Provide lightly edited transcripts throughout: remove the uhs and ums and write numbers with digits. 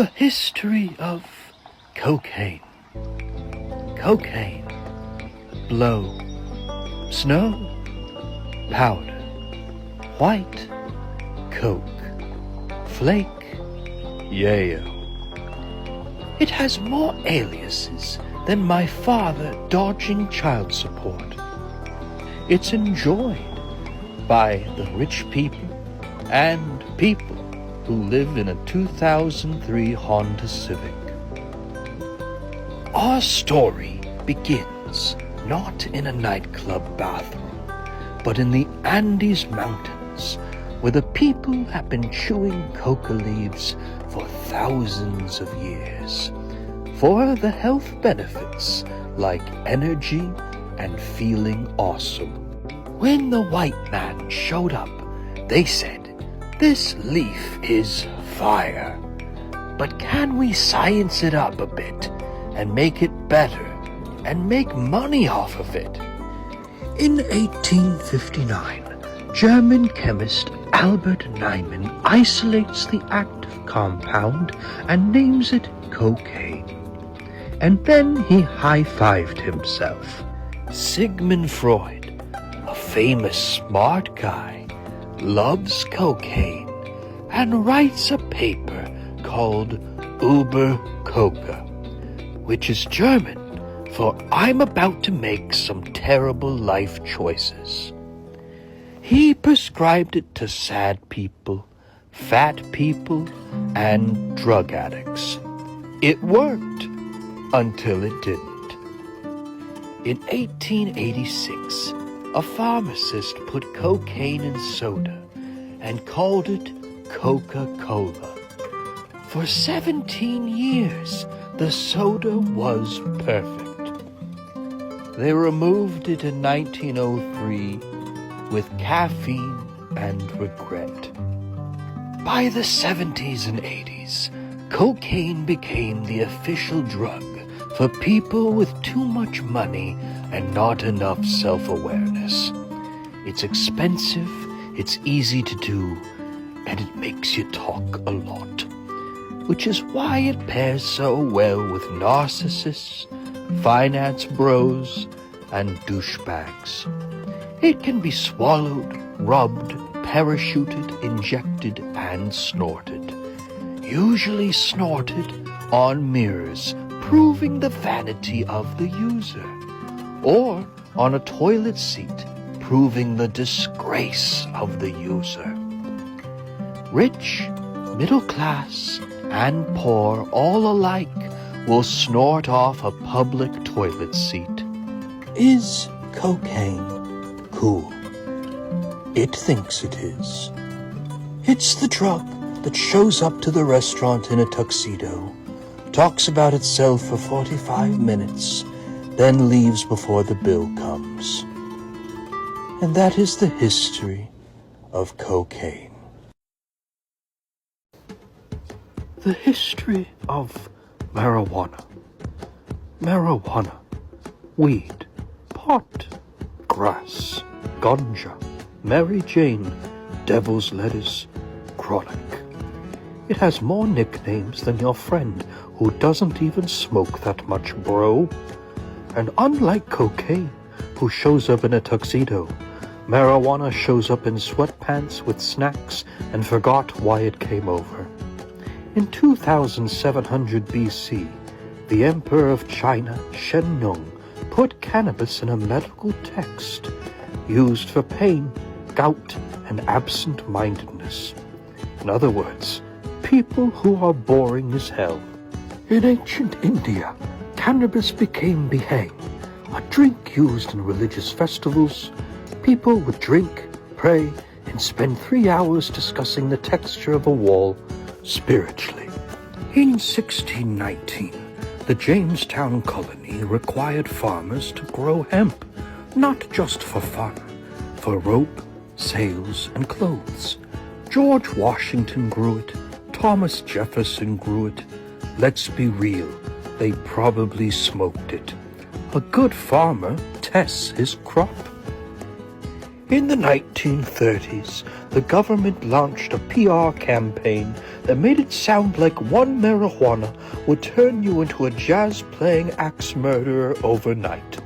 The history of cocaine. Cocaine. Blow. Snow. Powder. White. Coke. Flake. Yayo. It has more aliases than my father dodging child support. It's enjoyed by the rich people and people who live in a 2003 Honda Civic. Our story begins not in a nightclub bathroom, but in the Andes Mountains, where the people have been chewing coca leaves for thousands of years, for the health benefits like energy and feeling awesome. When the white man showed up, they said, "This leaf is fire, but can we science it up a bit and make it better and make money off of it?" In 1859, German chemist Albert Niemann isolates the active compound and names it cocaine. And then he high-fived himself. Sigmund Freud, a famous smart guy, loves cocaine and writes a paper called Über Coca, which is German for "I'm about to make some terrible life choices." He prescribed it to sad people, fat people, and drug addicts. It worked until it didn't. In 1886, a pharmacist put cocaine in soda and called it Coca-Cola. For 17 years, the soda was perfect. They removed it in 1903 with caffeine and regret. By the 70s and 80s, cocaine became the official drug for people with too much money and not enough self-awareness. It's expensive, it's easy to do, and it makes you talk a lot, which is why it pairs so well with narcissists, finance bros, and douchebags. It can be swallowed, rubbed, parachuted, injected, and snorted. Usually snorted on mirrors, proving the vanity of the user, or on a toilet seat, proving the disgrace of the user. Rich, middle class, and poor all alike will snort off a public toilet seat. Is cocaine cool? It thinks it is. It's the drug that shows up to the restaurant in a tuxedo, talks about itself for 45 minutes, then leaves before the bill comes. And that is the history of cocaine. The history of marijuana. Marijuana, weed, pot, grass, ganja, Mary Jane, devil's lettuce, chronic. It has more nicknames than your friend who doesn't even smoke that much, bro. And unlike cocaine, who shows up in a tuxedo, marijuana shows up in sweatpants with snacks and forgot why it came over. In 2700 BC, the Emperor of China, Shen Nung, put cannabis in a medical text used for pain, gout, and absent-mindedness. In other words, people who are boring as hell. In ancient India, cannabis became bihang, a drink used in religious festivals. People would drink, pray, and spend 3 hours discussing the texture of a wall spiritually. In 1619, the Jamestown colony required farmers to grow hemp, not just for fun, for rope, sails, and clothes. George Washington grew it, Thomas Jefferson grew it. Let's be real, they probably smoked it. A good farmer tests his crop. In the 1930s, the government launched a PR campaign that made it sound like one marijuana would turn you into a jazz-playing axe murderer overnight.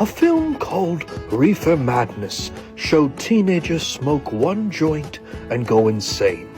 A film called Reefer Madness showed teenagers smoke one joint and go insane.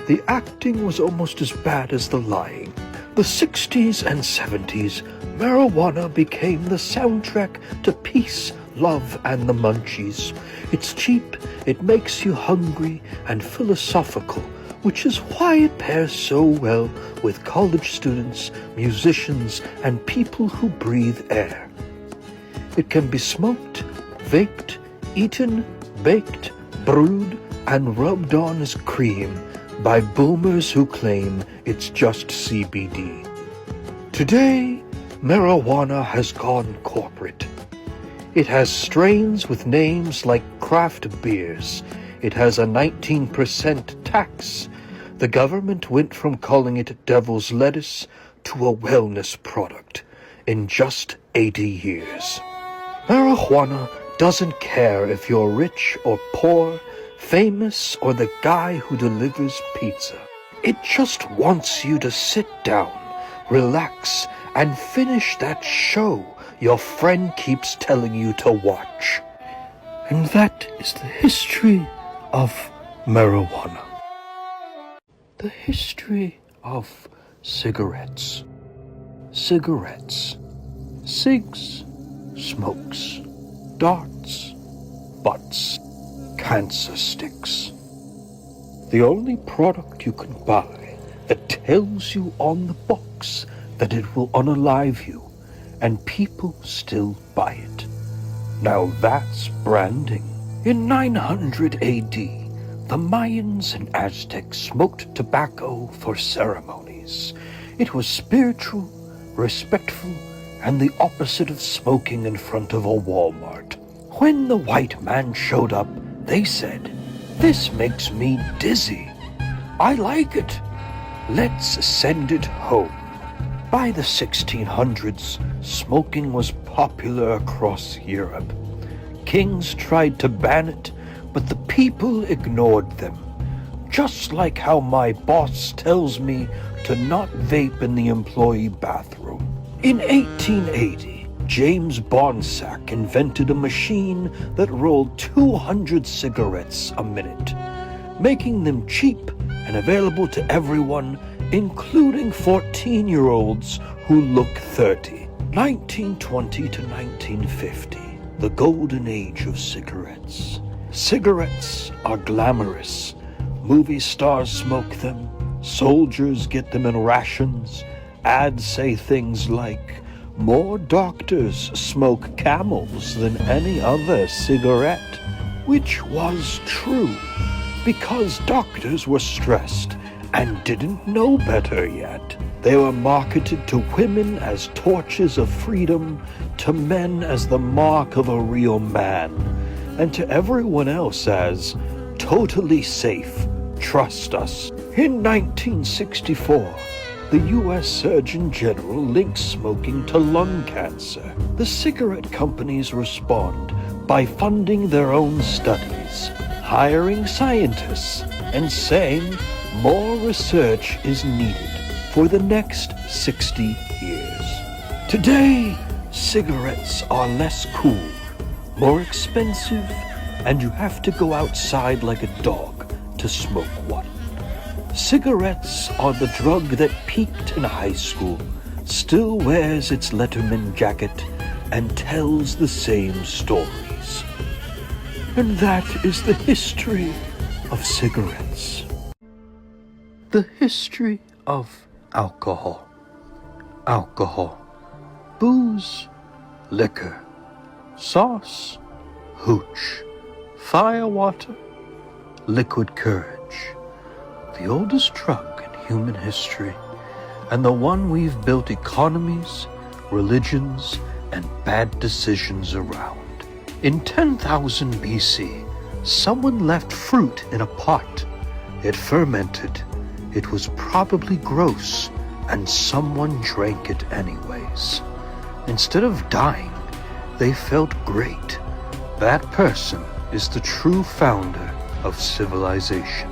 The acting was almost as bad as the lying. The 60s and 70s, marijuana became the soundtrack to peace, love, and the munchies. It's cheap, it makes you hungry and philosophical, which is why it pairs so well with college students, musicians, and people who breathe air. It can be smoked, vaped, eaten, baked, brewed, and rubbed on as cream by boomers who claim it's just CBD. Today, marijuana has gone corporate. It has strains with names like craft beers. It has a 19% tax. The government went from calling it devil's lettuce to a wellness product in just 80 years. Marijuana doesn't care if you're rich or poor, famous or the guy who delivers pizza. It just wants you to sit down, relax, and finish that show your friend keeps telling you to watch. And that is the history of marijuana. The history of cigarettes. Cigarettes. Cigs, smokes, darts, butts, cancer sticks. The only product you can buy that tells you on the box that it will unalive you, and people still buy it. Now that's branding. In 900 AD, the Mayans and Aztecs smoked tobacco for ceremonies. It was spiritual, respectful, and the opposite of smoking in front of a Walmart. When the white man showed up, they said, "This makes me dizzy. I like it. Let's send it home." By the 1600s, smoking was popular across Europe. Kings tried to ban it, but the people ignored them. Just like how my boss tells me to not vape in the employee bathroom. In 1880, James Bonsack invented a machine that rolled 200 cigarettes a minute, making them cheap and available to everyone, including 14-year-olds who look 30. 1920 to 1950, the golden age of cigarettes. Cigarettes are glamorous. Movie stars smoke them. Soldiers get them in rations. Ads say things like, "More doctors smoke Camels than any other cigarette," which was true, because doctors were stressed and didn't know better yet. They were marketed to women as torches of freedom, to men as the mark of a real man, and to everyone else as totally safe, trust us. In 1964, the U.S. Surgeon General links smoking to lung cancer. The cigarette companies respond by funding their own studies, hiring scientists, and saying more research is needed for the next 60 years. Today, cigarettes are less cool, more expensive, and you have to go outside like a dog to smoke one. Cigarettes are the drug that peaked in high school, still wears its Letterman jacket, and tells the same stories. And that is the history of cigarettes. The history of alcohol. Alcohol. Booze, liquor, sauce, hooch, firewater, liquid courage. The oldest drug in human history, and the one we've built economies, religions, and bad decisions around. In 10,000 BC, someone left fruit in a pot. It fermented. It was probably gross, and someone drank it anyways. Instead of dying, they felt great. That person is the true founder of civilization.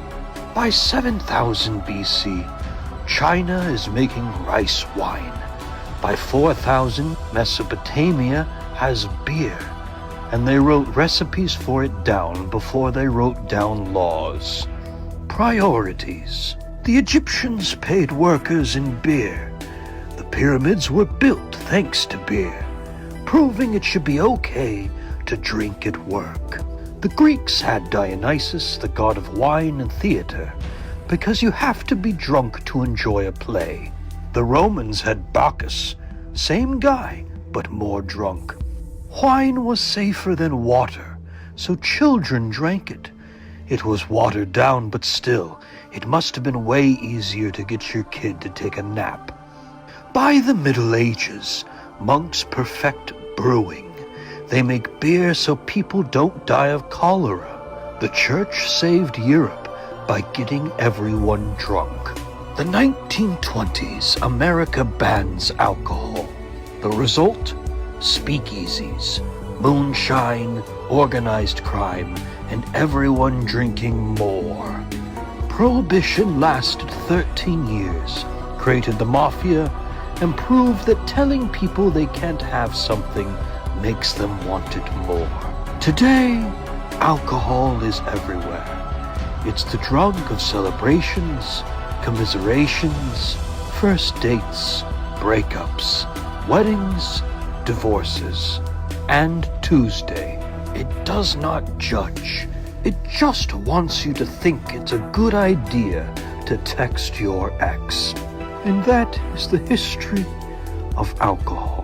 By 7000 BC, China is making rice wine. By 4000, Mesopotamia has beer, and they wrote recipes for it down before they wrote down laws. Priorities. The Egyptians paid workers in beer. The pyramids were built thanks to beer, proving it should be okay to drink at work. The Greeks had Dionysus, the god of wine and theater, because you have to be drunk to enjoy a play. The Romans had Bacchus, same guy, but more drunk. Wine was safer than water, so children drank it. It was watered down, but still, it must have been way easier to get your kid to take a nap. By the Middle Ages, monks perfect brewing. They make beer so people don't die of cholera. The church saved Europe by getting everyone drunk. The 1920s, America bans alcohol. The result? Speakeasies, moonshine, organized crime, and everyone drinking more. Prohibition lasted 13 years, created the mafia, and proved that telling people they can't have something makes them want it more. Today, alcohol is everywhere. It's the drug of celebrations, commiserations, first dates, breakups, weddings, divorces, and Tuesday. It does not judge. It just wants you to think it's a good idea to text your ex. And that is the history of alcohol.